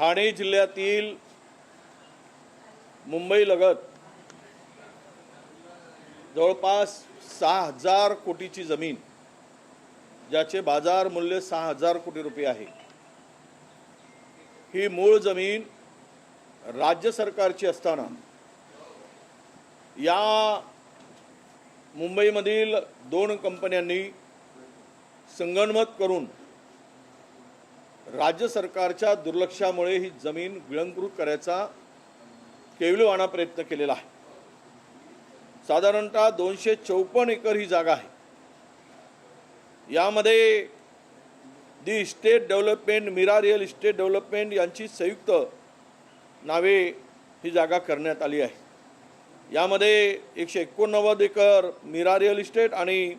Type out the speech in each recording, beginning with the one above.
ठाणे जिल्ह्यातील मुंबई लगत जवळपास 6,000 कोटीची जमीन, ज्याचे बाजार मूल्य 6,000 कोटी रुपये आहे, ही मूळ जमीन राज्य सरकारची असताना या मुंबईमधील 2 कंपन्यांनी संगनमत करून राज्य सरकारच्या दुर्लक्षामुळे ही जमीन गिळंकृत करायचा केविलवाणा प्रयत्न केलेला आहे। साधारणतः 254 एकर ही जागा आहे। यामध्ये the estate development, Meera real estate development यांची संयुक्त नावे ही जागा करण्यात आली आहे। यामध्ये 189 एकर मीरा रिअल इस्टेट आणि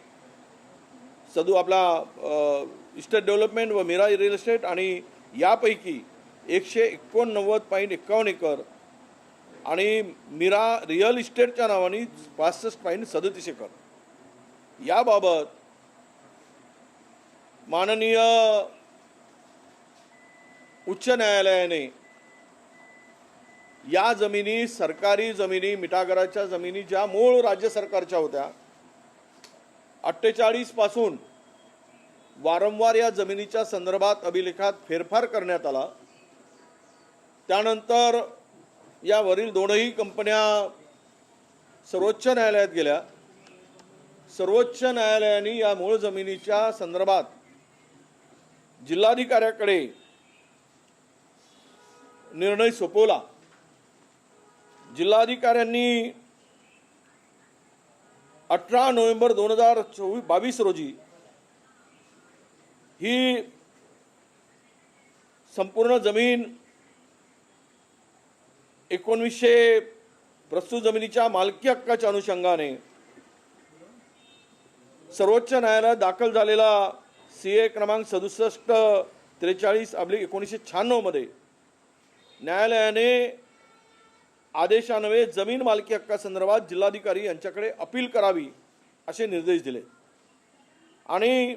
सदू आपला इस्टेट डेव्हलपमेंट व मीरा रिअल इस्टेट, आणि यापैकी 189.51 एकर आणि मीरा रिअल इस्टेटच्या नावाने 65.37 एकर। याबाबत माननीय उच्च न्यायालयाने या जमिनी, सरकारी जमिनी, मिठागराच्या जमिनी ज्या मूळ राज्य सरकारच्या होत्या, 48 पासून वारंवार या जमिनीच्या संदर्भात अभिलेखात फेरफार करण्यात आला। त्यानंतर यावरील 2ही कंपन्या सर्वोच्च न्यायालयात गेल्या। सर्वोच्च न्यायालयाने या मूळ जमिनीच्या संदर्भात जिल्हाधिकाऱ्याकडे निर्णय सोपवला। जिल्हाधिकाऱ्यांनी 18 नोव्हेंबर 2022 रोजी ही संपूर्ण जमीन 1900 प्रस्तुत जमिनीच्या मालकी हक्काच्या अनुषंगाने सर्वोच्च न्यायालयात दाखल झालेला CA क्रमांक 6743/1996 मध्ये न्यायालयाने आदेशान्वये जमीन मालकी हक्कासंदर्भात जिल्हाधिकारी यांच्याकडे अपील करावी असे निर्देश दिले आणि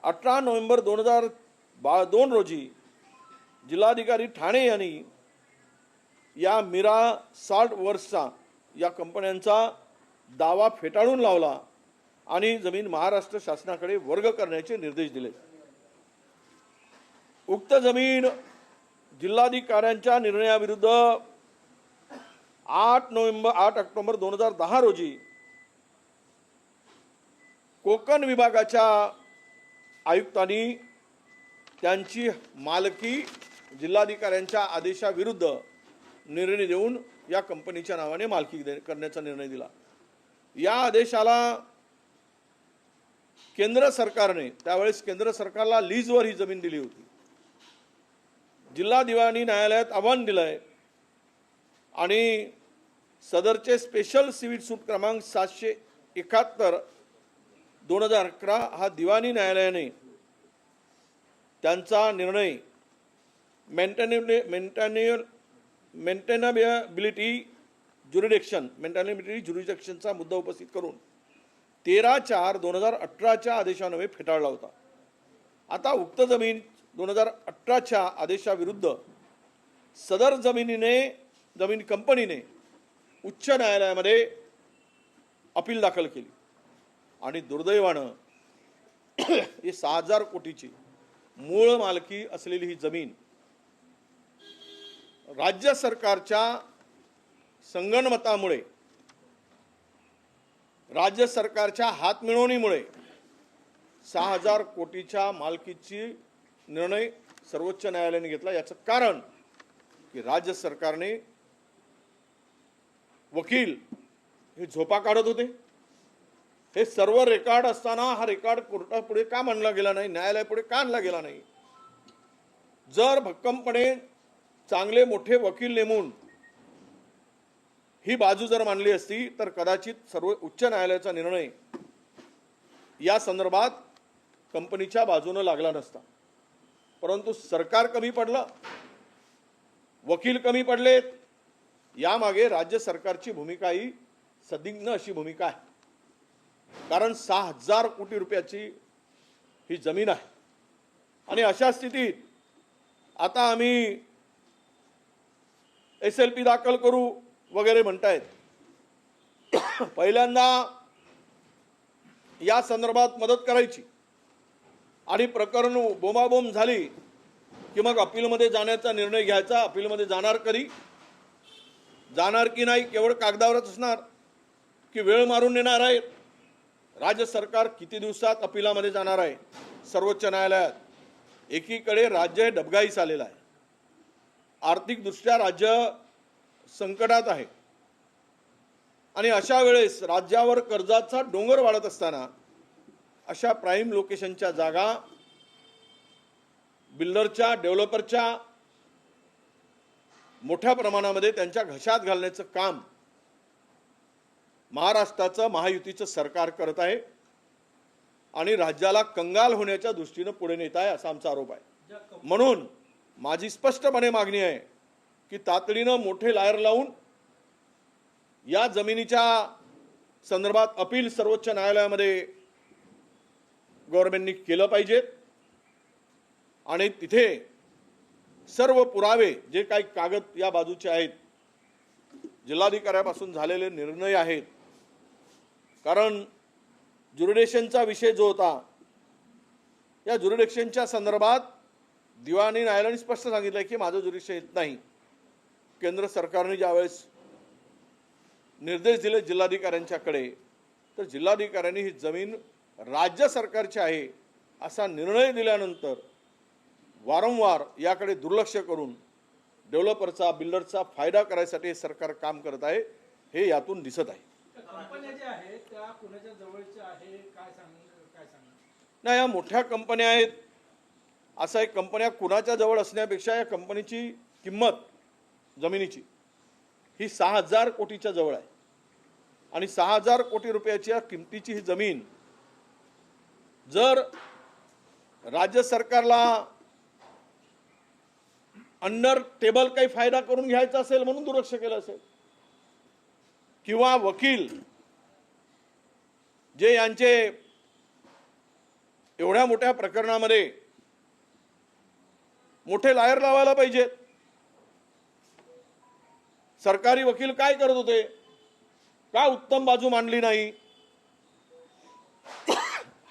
18 नोव्हेंबर 2022 रोजी जिल्हाधिकारी ठाणे यांनी या मीरा सॉल्ट वर्क्सचा या कंपन्यांचा दावा फेटाळून लावला आणि जमीन महाराष्ट्र शासनाकडे वर्ग करण्याचे निर्देश दिले। उक्त जमीन जिल्हाधिकाऱ्यांच्या निर्णयाविरुद्ध 8 ऑक्टोबर 2010 रोजी कोकण विभागाच्या आयुक्तांनी त्यांची मालकी जिल्हाधिकाऱ्यांच्या आदेशाविरुद्ध निर्णय देऊन या कंपनीच्या नावाने मालकी करण्याचा निर्णय दिला। या आदेशाला केंद्र सरकारने, त्यावेळेस केंद्र सरकारला लीजवर ही जमीन दिली होती, जिल्हा दिवाणी न्यायालयात आव्हान दिलंय आणि सदरचे स्पेशल सिव्हिल सूट क्रमांक 771/2011 हा दिवाणी न्यायालयाने त्यांचा निर्णय मेंटेनॅबिलिटी ज्युरिडिक्शनचा मुद्दा उपस्थित करून 13/4/2018च्या आदेशान्वये फेटाळला होता। आता उक्त जमीन 2018च्या आदेशाविरुद्ध सदर जमीन कंपनीने उच्च न्यायालयामध्ये अपील दाखल केली आणि दुर्दैवानं ही 6,000 कोटीची मूळ मालकी असलेली ही जमीन राज्य सरकारच्या संगनमतामुळे, राज्य सरकारच्या हातमिळवणीमुळे 6,000 कोटीच्या मालकीची निर्णय सर्वोच्च न्यायालयाने घेतला। याचं कारण की राज्य सरकारने वकील हे झोपा काढत होते। हे सर्व रेकॉर्ड असताना हा रेकॉर्ड कोर्टापुढे का मांडला गेला नाही, न्यायालयापुढे का आणला गेला नाही? जर भक्कमपणे चांगले मोठे वकील नेमून ही बाजू जर मांडली असती तर कदाचित सर्व उच्च न्यायालयाचा निर्णय या संदर्भात कंपनीच्या बाजूने लागला नसता। परंतु सरकार कमी पडलं, वकील कमी पडलेत। यामागे राज्य सरकारची भूमिका ही संदिग्ध अशी भूमिका आहे, कारण 6,000 कोटी रुपयाची ही जमीन आहे आणि अशा स्थितीत आता आम्ही SLP दाखल करू वगैरे म्हणतायत. पहिल्यांदा या संदर्भात मदत करायची आणि प्रकरण बोंबाबोंब झाली की मग अपीलमध्ये जाण्याचा निर्णय घ्यायचा. अपीलमध्ये जाणार कधी, जाणार की नाही केवळ कागदावरच असणार की वेळ मारून नेणार आहे. राज्य सरकार किती दिवसात अपीलामध्ये जाणार आहे सर्वोच्च न्यायालयात. एकीकडे राज्य हे डबघाईस आलेलं आहे, आर्थिकदृष्ट्या राज्य संकटात आहे आणि अशा वेळेस राज्यावर कर्जाचा डोंगर वाढत असताना अशा प्राईम लोकेशनच्या जागा बिल्डरच्या, डेव्हलपरच्या मोठ्या प्रमाणामध्ये त्यांच्या घशात घालण्याचं काम महाराष्ट्राचं महायुतीचं सरकार करत आहे आणि राज्याला कंगाल होण्याच्या दृष्टीनं पुढे नेत आहे असा आमचा आरोप आहे. म्हणून माझी स्पष्टपणे मागणी आहे की तातडीनं मोठे लायर लावून या जमिनीच्या संदर्भात अपील सर्वोच्च न्यायालयामध्ये गव्हर्नमेंटनी केलं पाहिजे आणि तिथे सर्व पुरावे जे काही कागद या बाजूचे आहेत, जिल्हाधिकाऱ्यापासून झालेले निर्णय आहेत, कारण ज्युरिडिक्शनचा विषय जो होता या ज्युरिडिक्शनच्या संदर्भात दिवाणी न्यायालयाने स्पष्ट सांगितलं की माझं ज्युरिडिक्शन येत नाही. केंद्र सरकारने ज्यावेळेस निर्देश दिले जिल्हाधिकाऱ्यांच्याकडे तर जिल्हाधिकाऱ्यांनी ही जमीन राज्य सरकारची आहे असा निर्णय दिल्यानंतर वारंवार याकडे दुर्लक्ष करून डेव्हलपरचा, बिल्डरचा फायदा करायसाठी हे सरकार काम करत आहे, हे यातून दिसत आहे. कंपन्या ज्या आहेत त्या कुणाच्या जवळच्या आहे काय सांगा? नाही, या मोठ्या कंपन्या आहेत. असं आहे, कंपन्या कुणाच्या जवळ असण्यापेक्षा या कंपनीची किंमत जमिनीची ही 6,000 कोटीच्या जवळ आहे आणि 6,000 कोटी रुपयाच्या किमतीची ही जमीन जर राज्य सरकारला अंडर टेबल काही फायदा करून घ्यायचा असेल म्हणून दुर्लक्ष केलं असेल किंवा वकील जे यांचे एवढ्या मोठ्या प्रकरणामध्ये मोठे लायर लावायला पाहिजेत. सरकारी वकील काय करत होते, का उत्तम बाजू मांडली नाही,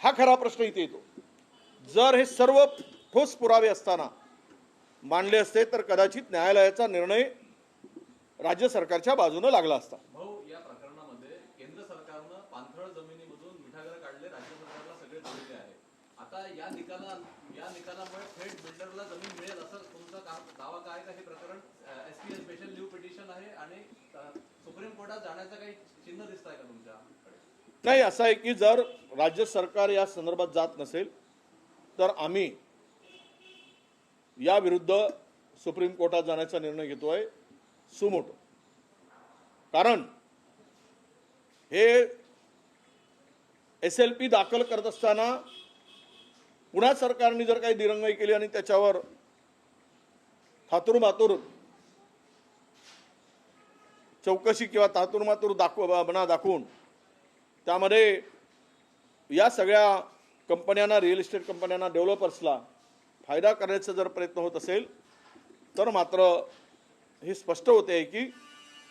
हा खरा प्रश्न इथे येतो. जर हे सर्व ठोस पुरावे असताना मांडले असते तर कदाचित न्यायालयाचा निर्णय राज्य सरकारच्या बाजूने लागला असता. भाऊ, या प्रकरणामध्ये केंद्र सरकारनं पाणथळ जमिनीमधून मिठागर काढले, राज्य सरकारला सगळे दिलेले आहे. आता या निकालामुळे थेट बिल्डरला जमीन मिळेल असं तुमचा दावा काय का? हे प्रकरण SPL स्पेशल लीव्ह पिटिशन आहे आणि सुप्रीम कोर्टात जाण्याचं काही चिन्ह दिसत आहे का तुमच्याकडे? नाही, असं आहे की जर राज्य सरकार या संदर्भात जात नसेल तर आम्ही या विरुद्ध सुप्रीम कोर्टात जाण्याचा निर्णय घेतोय सुमोटो. कारण हे SLP दाखल करत असताना पुन्हा सरकारने जर काही दिरंगाई केली आणि त्याच्यावर थातुरमातुर चौकशी किंवा थातुरमातुर दाखवून त्यामध्ये या सगळ्या कंपन्यांना, रिअल इस्टेट कंपन्यांना, डेव्हलपर्सला फायदा करण्याचा जर प्रयत्न होत असेल तर मात्र हे स्पष्ट होते आहे की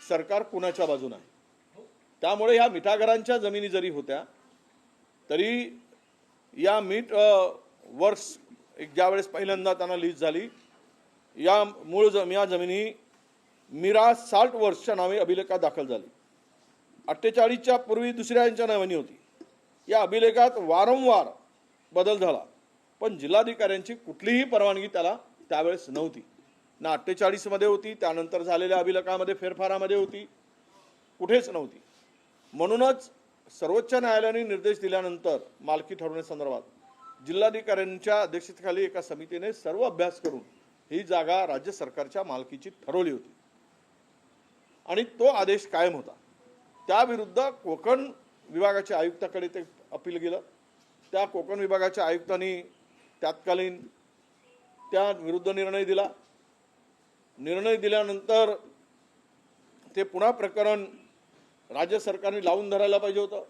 सरकार कुणाच्या बाजूने आहे. त्यामुळे ह्या मिठागरांच्या जमिनी जरी होत्या तरी या मीठ वर्क्स ज्यावेळेस पहिल्यांदा त्यांना लीज झाली, या या जमिनी मीरा साल्ट वर्क्सच्या नावे अभिलेखात दाखल झाली. 48च्या पूर्वी दुसऱ्या यांच्या नावानी होती. या अभिलेखात वारंवार बदल झाला पण जिल्हाधिकाऱ्यांची कुठलीही परवानगी त्याला त्यावेळेस नव्हती. ना 48 मध्ये होती, त्यानंतर झालेल्या अभिलेखामध्ये फेरफारामध्ये होती, कुठेच नव्हती. म्हणूनच सर्वोच्च न्यायालयाने निर्देश दिल्यानंतर मालकी ठरवण्यासंदर्भात जिल्हाधिकाऱ्यांच्या अध्यक्षतेखाली एका समितीने सर्व अभ्यास करून ही जागा राज्य सरकारच्या मालकीची ठरवली होती आणि तो आदेश कायम होता. त्याविरुद्ध कोकण विभागाच्या आयुक्ताकडे ते अपील गेलं. त्या कोकण विभागाच्या आयुक्तांनी तत्कालीन त्या विरुद्ध निर्णय दिला. निर्णय दिल्यानंतर ते पुन्हा प्रकरण राज्य सरकारने लावून धरायला पाहिजे होतं.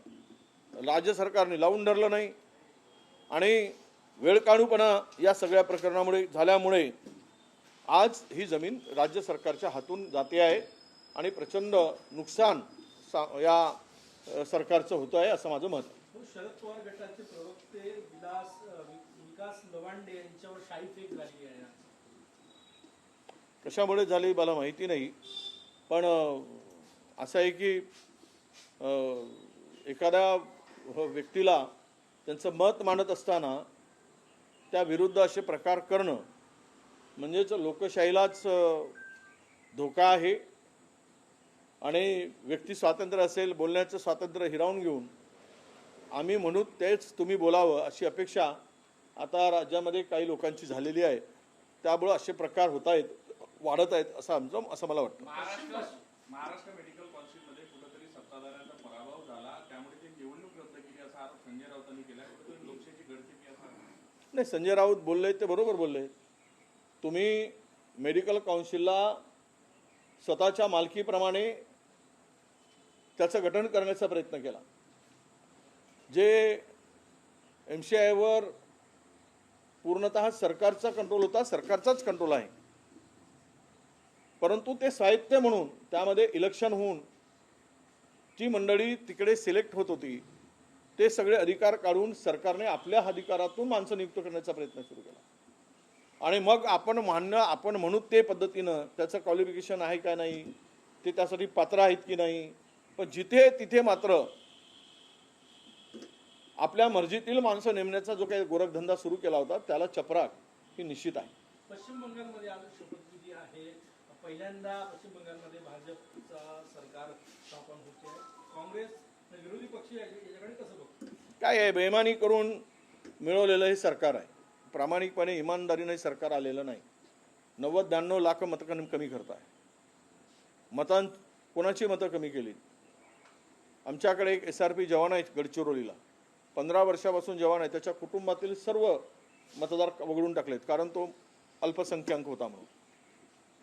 राज्य सरकारने लावून धरलं नाही आणि वेळकाढूपणा या सगळ्या प्रकरणामुळे झाल्यामुळे आज ही जमीन राज्य सरकारच्या हातून जाते आहे आणि प्रचंड नुकसान या सरकारचं होतं आहे असं माझं मत आहे. शरद पवार गटाचे प्रवक्ते विकास लवांडे यांच्यावर शाईफेक झाली आहे. कशामुळे झाली मला माहिती नाही, पण असं आहे की एखाद्या व्यक्तीला त्यांचं मत मांडत असताना त्या विरुद्ध असे प्रकार करणं म्हणजेच लोकशाहीलाच धोका आहे आणि व्यक्ती स्वातंत्र्य असेल, बोलण्याचं स्वातंत्र्य हिरावून घेऊन आम्ही म्हणू तेच तुम्ही बोलावं अशी अपेक्षा आता राज्यामध्ये काही लोकांची झालेली आहे. त्यामुळं असे प्रकार होत आहेत, वाढत आहेत असं मला वाटतं. महाराष्ट्र मेडिकल कौन्सिलमध्ये कुठेतरी सत्ताधाऱ्यांचा पराभव झाला, त्यामुळे ती निवडणूक रद्द केली असा आरोप संजय राऊतांनी केला. कुठेतरी लोकशाहीची गळती असा नाही, संजय राऊत बोलले ते बरोबर बोलले. तुम्ही मेडिकल काउन्सिलला स्वतःच्या मालकीप्रमाणे त्याचं गठन करण्याचा प्रयत्न केला. जे MCIवर पूर्णतः सरकारचा कंट्रोल होता, सरकारचाच कंट्रोल आहे, परंतु ते साहित्य म्हणून त्यामध्ये इलेक्शन होऊन जी मंडळी तिकडे सिलेक्ट होत होती ते सगळे अधिकार काढून सरकारने आपल्या अधिकारातून माणसं नियुक्त करण्याचा प्रयत्न सुरू केला आणि मग आपण म्हणू ते पद्धतीनं त्याचं क्वालिफिकेशन आहे का नाही, ते त्यासाठी पात्र आहेत की नाही, पण जिथे तिथे मात्र आपल्या मर्जीतील माणसं नेमण्याचा जो काही गोरखधंदा सुरू केला होता त्याला चपराक ही निश्चित आहे. पश्चिम बंगालमध्ये आज शपथविधी आहे. पहिल्यांदा पश्चिम बंगालमध्ये भाजपचा सरकार स्थापन होते आहे. काँग्रेस विरोधी पक्ष याच्याकडे कसं बघतो? काय आहे, बेईमानी करून मिळवलेलं हे सरकार आहे. प्रामाणिकपणे इमानदारीने सरकार आलेलं नाही. 90-92 लाख मतं कमी करत आहे. कोणाची मतं कमी केली? आमच्याकडे एक SRP जवान आहे गडचिरोलीला, 15 वर्षापासून जवान आहे. त्याच्या कुटुंबातील सर्व मतदार वगळून टाकलेत, कारण तो अल्पसंख्याक होता म्हणून.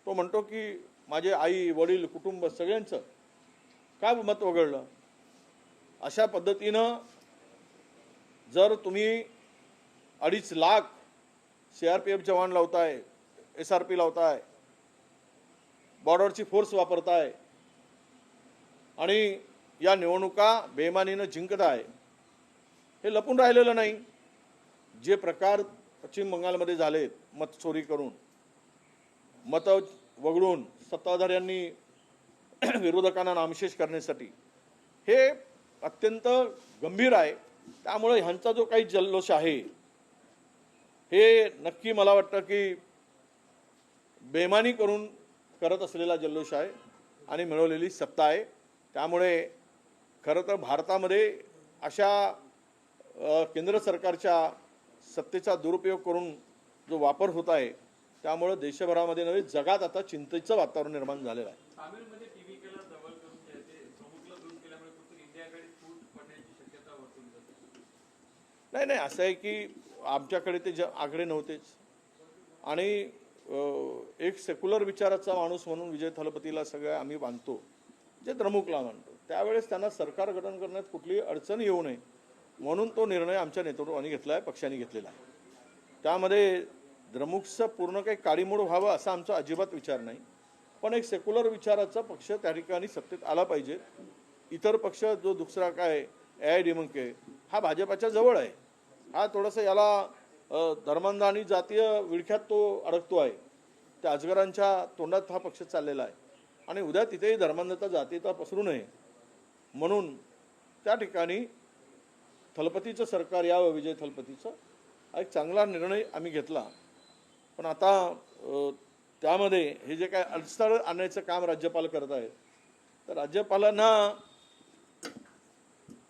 तो म्हणतो की माझे आई वडील कुटुंब सगळ्यांचं काय मत वगळलं. अशा पद्धतीनं जर तुम्ही 2.5 लाख CRPF जवान लावताय, SRP लावताय, बॉर्डरची फोर्स वापरताय आणि या निवडणुका बेईमानीनं जिंकताय, हे लपून राहिलेलं नाही. जे प्रकार पश्चिम बंगालमध्ये झालेत, मत चोरी करून, मतं वगळून सत्ताधाऱ्यांनी विरोधकांना नामशेष करण्यासाठी, हे अत्यंत गंभीर आहे. त्यामुळे ह्यांचा जो काही जल्लोष आहे हे नक्की मला वाटतं की बेईमानी करून करत असलेला जल्लोष आहे आणि मिळवलेली सत्ता आहे. त्यामुळे खरं तर भारतामध्ये अशा केंद्र सरकारच्या सत्तेचा दुरुपयोग करून जो वापर होत आहे त्यामुळे देशभरामध्ये नव्हे जगात आता चिंतेचं वातावरण निर्माण झालेलं आहे. तामिळमध्ये TVKला जवळ करून ते प्रमुखला दूर केल्यामुळे कुठेतरी इंडियाकडे फूट पडण्याची शक्यता वर्तवली जाते. नाही, असं आहे की आमच्याकडे ते आकडे नव्हतेच आणि एक सेक्युलर विचाराचा माणूस म्हणून विजय थलपतीला सगळं आम्ही मानतो, जे द्रमुकला मानतो. त्यावेळेस त्यांना सरकार गठन करण्यात कुठलीही अडचण येऊ नये म्हणून तो निर्णय आमच्या नेतृत्वाने घेतला आहे, पक्षाने घेतलेला आहे. त्यामध्ये द्रमुकचं पूर्ण काही काडीमोड व्हावं असा आमचा अजिबात विचार नाही, पण एक सेक्युलर विचाराचा पक्ष त्या ठिकाणी सत्तेत आला पाहिजे. इतर पक्ष जो दुसरा काय AIADMK हा भाजपाच्या जवळ आहे, हा थोडंसं याला धर्मांध आणि जातीय विळख्यात तो अडकतो आहे. त्या अजगरांच्या तोंडात हा पक्ष चाललेला आहे आणि उद्या तिथेही धर्मांधता जातीयता पसरू नये म्हणून त्या ठिकाणी थलपतीचं सरकार यावं, विजय थलपतीचं, हा एक चांगला निर्णय आम्ही घेतला. पण आता त्यामध्ये हे जे काय अडथळे आणण्याचं काम राज्यपाल करत आहेत, तर राज्यपालांना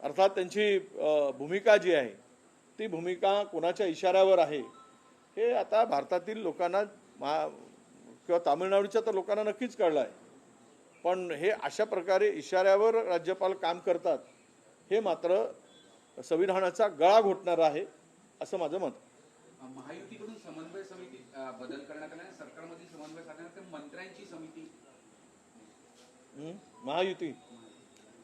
अर्थात त्यांची भूमिका जी आहे ती भूमिका कोणाच्या इशाऱ्यावर आहे हे आता भारतातील लोकांना किंवा तामिळनाडूच्या तर लोकांना नक्कीच कळलं आहे. पण हे अशा प्रकारे इशाऱ्यावर राज्यपाल काम करतात हे मात्र संविधानाचा गळा घोटणारा आहे असं माझं मत. महायुतीकडून समन्वय समिती बदल करण्यात आला, सरकारमधील समन्वय साधण्यात मंत्र्यांची समिती. महायुती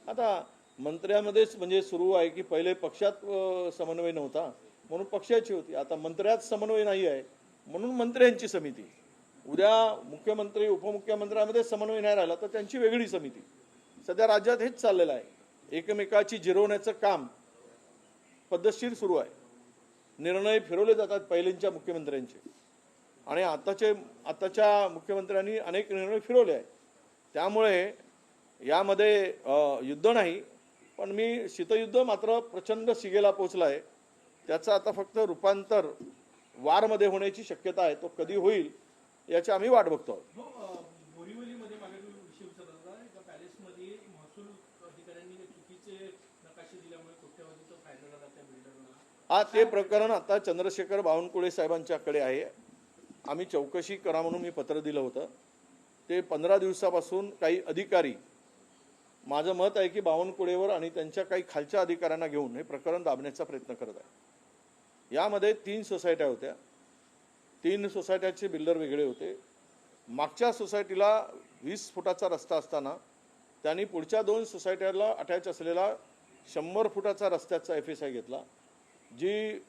आता मंत्र्यामध्येच म्हणजे सुरू आहे की पहिले पक्षात समन्वय नव्हता म्हणून पक्षाची होती, आता मंत्र्यात समन्वय नाही आहे म्हणून मंत्र्यांची समिती. उद्या मुख्यमंत्री उपमुख्यमंत्र्यांमध्ये समन्वय नाही राहिला तर त्यांची वेगळी समिती. सध्या राज्यात हेच चाललेलं आहे. एकमेकाची जिरवण्याचं काम पद्धतशीर सुरू आहे. निर्णय फिरवले जातात पहिल्यांच्या मुख्यमंत्र्यांचे आणि आताच्या मुख्यमंत्र्यांनी अनेक निर्णय फिरवले आहेत. त्यामुळे यामध्ये युद्ध नाही, पण मी शीतयुद्ध मात्र प्रचंड शिगेला पोचला आहे. त्याचं आता फक्त रूपांतर वारमध्ये होण्याची शक्यता आहे. तो कधी होईल याची आम्ही वाट बघतो. बोरिवलीमध्ये मागे विषय विचारला होता. एका पॅलेसमध्ये महसूल अधिकाऱ्यांनी चुकीचे नकाशे दिल्यामुळे कोट्यवधीचा फायदा झाला त्या बिल्डरला. ते प्रकरण आता चंद्रशेखर बावनकुळे साहेबांच्याकडे आहे. आम्ही चौकशी करा म्हणून मी पत्र दिलं होतं. ते 15 दिवसापासून काही अधिकारी, माझं मत आहे की बावनकुळेवर आणि त्यांच्या काही खालच्या अधिकाऱ्यांना घेऊन हे प्रकरण दाबण्याचा प्रयत्न करत आहे. यामध्ये 3 सोसायट्या होत्या. 3 सोसायट्याचे बिल्डर वेगळे होते. मागच्या सोसायटीला 20 फुटाचा रस्ता असताना त्यांनी पुढच्या 2 सोसायट्याला अटॅच असलेला 100 फुटाचा रस्त्याचा FSI घेतला. जी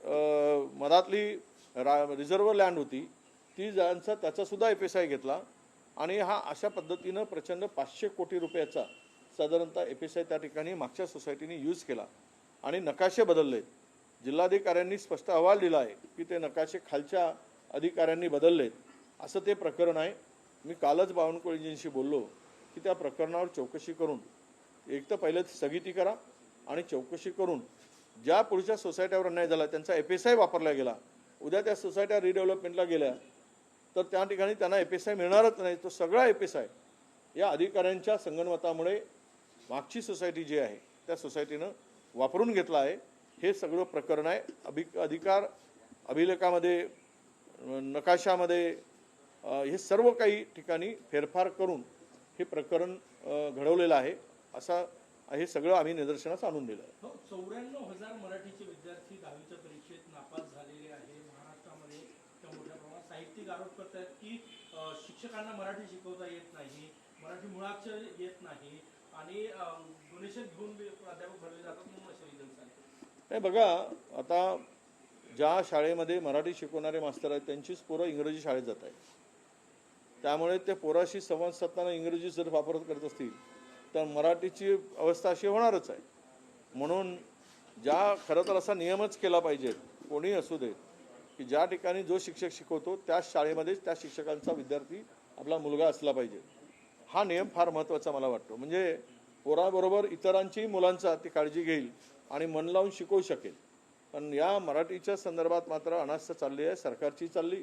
मधातली रिझर्व्ह लँड होती ती त्याचासुद्धा FSI घेतला आणि हा अशा पद्धतीनं प्रचंड 500 कोटी रुपयाचा साधारणतः FSI त्या ठिकाणी मागच्या सोसायटीने यूज केला आणि नकाशे बदलले. जिल्हाधिकाऱ्यांनी स्पष्ट अहवाल दिला आहे की ते नकाशे खालच्या अधिकाऱ्यांनी बदललेत असं ते प्रकरण आहे. मी कालच बावनकुळेजींशी बोललो की त्या प्रकरणावर चौकशी करून एक तर पहिले स्थगिती करा आणि चौकशी करून ज्या पुढच्या सोसायट्यावर अन्याय झाला त्यांचा FSI वापरला गेला, उद्या त्या सोसायट्या रिडेव्हलपमेंटला गेल्या तर त्या ठिकाणी त्यांना FSI मिळणारच नाही. तो सगळा FSI या अधिकाऱ्यांच्या संगनमतामुळे मागची सोसायटी जी आहे त्या सोसायटीनं वापरून घेतला आहे. हे सगळं प्रकरण आहे. अधिकार अभिलेखामध्ये, नकाशामध्ये हे सर्व काही ठिकाणी फेरफार करून हे प्रकरण घडवलेलं आहे. असा हे सगळं आम्ही निदर्शनास आणून दिलं आहे. 94,000 मराठीचे विद्यार्थी 10वीच्या परीक्षेत नापास झालेले आहे. महाराष्ट्रामध्ये त्या मोठ्या प्रमाणात साहित्यिक आरोप करतात की शिक्षकांना मराठी शिकवता येत नाही, मराठी मुळाक्षर येत नाही आणि डोनेशन घेऊन प्राध्यापक भरले जातात म्हणून असे रिझल्ट झाले. नाही बघा, आता ज्या शाळेमध्ये मराठी शिकवणारे मास्तर आहेत त्यांचीच पोरं इंग्रजी शाळेत जात आहेत. त्यामुळे ते पोराशी संवाद साधताना इंग्रजी जर वापर करत असतील तर मराठीची अवस्था अशी होणारच आहे. म्हणून खरं तर असा नियमच केला पाहिजे, कोणी असू दे, की ज्या ठिकाणी जो शिक्षक शिकवतो त्याच शाळेमध्येच त्या शिक्षकांचा विद्यार्थी आपला मुलगा असला पाहिजे. हा नियम फार महत्त्वाचा मला वाटतो. म्हणजे पोराबरोबर इतरांची मुलांचा ती काळजी घेईल आणि मन लावून शिकवू शकेल. पण या मराठीच्या संदर्भात मात्र अनास्था चालली आहे. सरकारची चालली,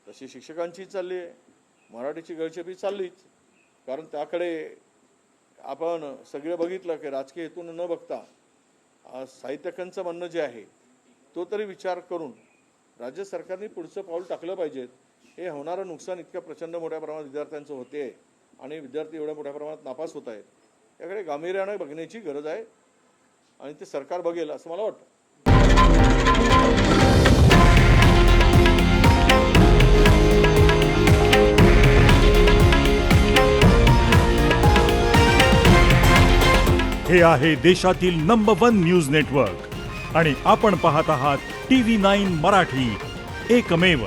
तशी शिक्षकांची चालली आहे, मराठीची गळचेपी चाललीच. कारण त्याकडे आपण सगळं बघितलं की राजकीय हेतून न बघता साहित्यिकांचं म्हणणं जे आहे तो तरी विचार करून राज्य सरकारने पुढचं पाऊल टाकलं पाहिजे. हे होणारं नुकसान इतक्या प्रचंड मोठ्या प्रमाणात विद्यार्थ्यांचं होते आणि विद्यार्थी एवढ्या मोठ्या प्रमाणात नापास होत आहेत. याकडे गांभीर्याने बघण्याची गरज आहे आणि ते सरकार बघेल असं मला वाटतं. हे आहे देशातील नंबर 1 न्यूज नेटवर्क आणि आपण पाहत आहात TV9 मराठी, एकमेव.